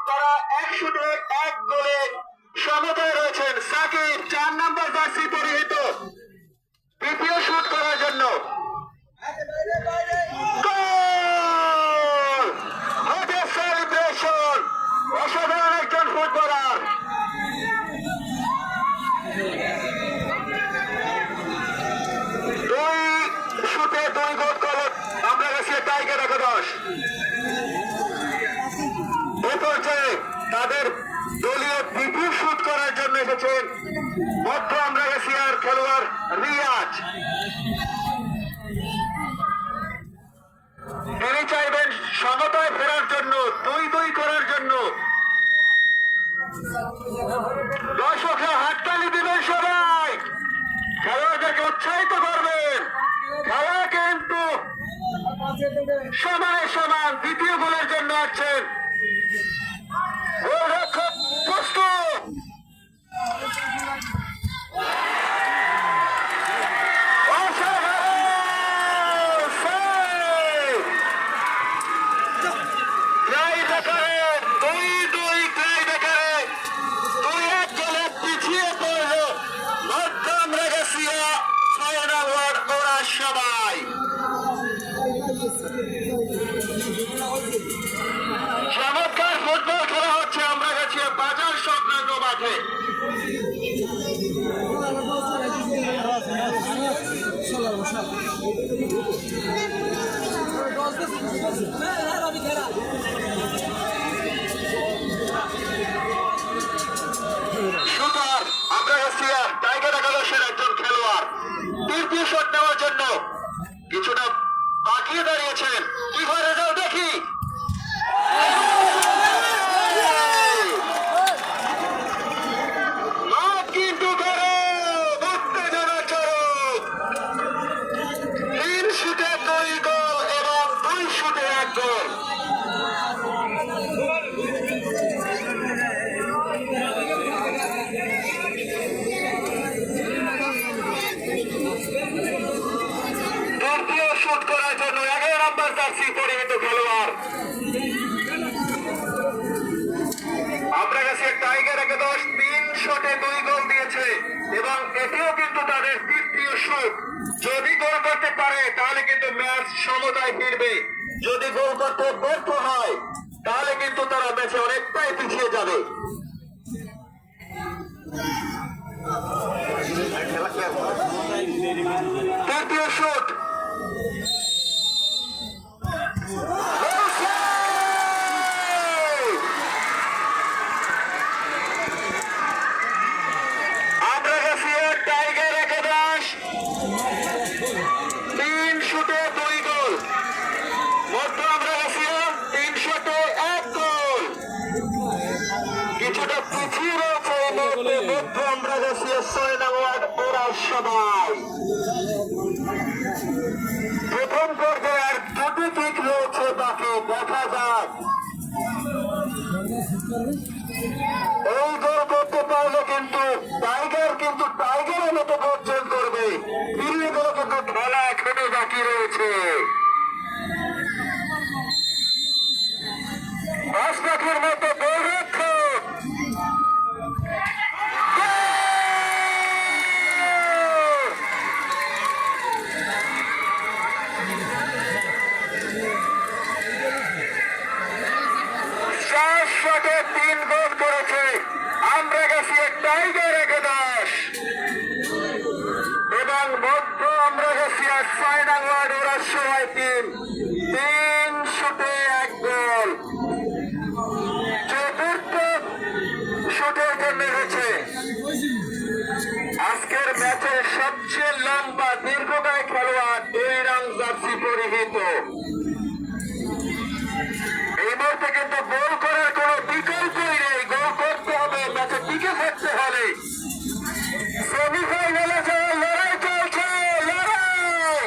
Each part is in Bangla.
তারা 101 গোলে সমতায় রয়েছেন। সাকিব 4 নম্বর জার্সি পরিহিত দ্বিতীয় শুট করার জন্য সেলিব্রেশন। অসাধারণ একজন ফুটবলার। দুই শুটে 2 গোল করে আমরা গেছি টাইগার একাদশ। এ পর্যায়ে তাদের দলীয় দ্বিতীয় শুট করার জন্য এসেছেন মধ্য আমরাগাছিয়ার খেলোয়াড় রিয়াজ। তিনি চাইবেন সমতায় ফেরার জন্য, 2-2 করার জন্য। দর্শকরা হাততালি দিবেন, সবাই খেলোয়াড়দেরকে উৎসাহিত করবেন। খেলা কিন্তু সমানে সমান। দ্বিতীয় গোলের জন্য আছেন গোলরক্ষক প্রস্তুত। সবাই চমৎকার ফুটবল খেলা হচ্ছে আমরাগাছিয়া বাজার সংলগ্ন মাঠে। শুটার আমরাগাছিয়া টাইগার একাদশের একজন খেলোয়াড় তৃতীয় শট নেওয়ার জন্য কিছুটা বাকিয়ে দাঁড়িয়েছেন। কি করে যাও দেখি। কিন্তু উত্তেজনা চরম। 3 শুটে 2 গোল এবং 2 শুটে 1 গোল। শুট করার জন্য 11 নম্বর জার্সি পরিহিত খেলোয়াড় আমরাগাছিয়া টাইগার একাদশ 3 শটে 2 গোল দিয়েছে এবং এটিও কিন্তু তাদের তৃতীয় শুট। যদি গোল করতে পারে তাহলে কিন্তু ম্যাচ সমতায় ফিরবে। যদি গোল করতে ব্যর্থ হয় তাহলে কিন্তু তারা ম্যাচে অনেকটাই পিছিয়ে যাবে। তৃতীয় শুট আমরাগাছিয়া টাইগার একাদশ 3 শুটে 2 গোল। মধ্য আমরাগাছিয়া 3 শুটে 1 গোল। কিছুটা পিছিয়ে রয়েছে মধ্য আমরাগাছিয়া 6 নম্বর ওরা সবাই। প্রথম পর্যায়ে আর 2টি কিক রয়েছে বাকি, দেখা যাক। এই গোল করতে পারলে কিন্তু টাইগারের মতো অর্জন করবে। ফিরিয়ে গেলে কিন্তু খেলা এখনো বাকি রয়েছে। বাসপাখির মতো গোলরক্ষক শটে 3 গোল করেছে আমরাগাছিয়া টাইগার একাদশ এবং মধ্য আমরাগাছিয়া 6 নম্বর ওরা সবাই টিম 3 শুটে 1 গোল। চতুর্থ শুটের জন্য এসেছে আজকের ম্যাচের সবচেয়ে লম্বা দীর্ঘকায় খেলোয়াড় 2 রং জার্সি পরিহিত। এই মুহূর্তে কিন্তু গোল করার কোন বিকল্পই নেই। গোল করতে হবে, ম্যাচে টিকে থাকতে হবে। সেমিফাইনালে যাওয়ার লড়াই চলছে, লড়াই।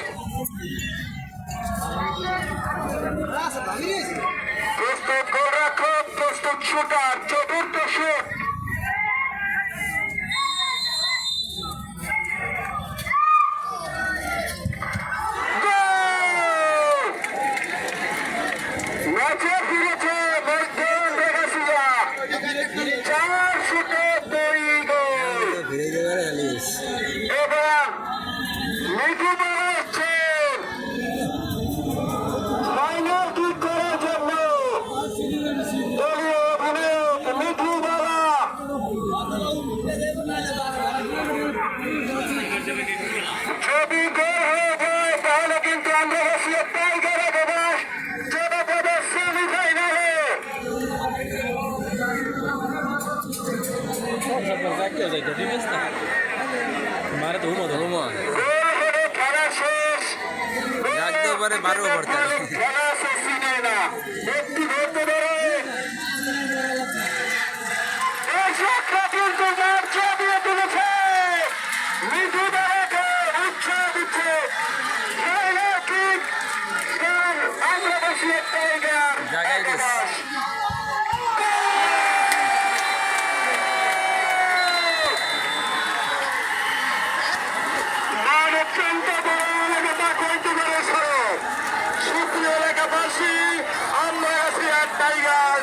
প্রস্তুত গোলরক্ষক, প্রস্তুত শুটার। চতুর্থ শুট ম্যাচে ফিরেছে মধ্য যাইতো ঠিক আছে না মারে তো উমো গোল হলো, খেলা শেষ। রাখতেও পারে, বারও করতে পারে। খেলা শেষ হয় না, একটু ধরতে পারে। দর্শকরা কিন্তু ম্যাচ চাপিয়ে তুলেছে, মিঠুদাকে উৎসাহ দিচ্ছে। খেলা ঠিক, বাংলাদেশি টাইগার জাগাই গেছে। মান অত্যন্ত বড় এলাকা করতে পেরেছে। সুপ্রিয় এলাকাবাসী, আমরা আছি এক টাইগার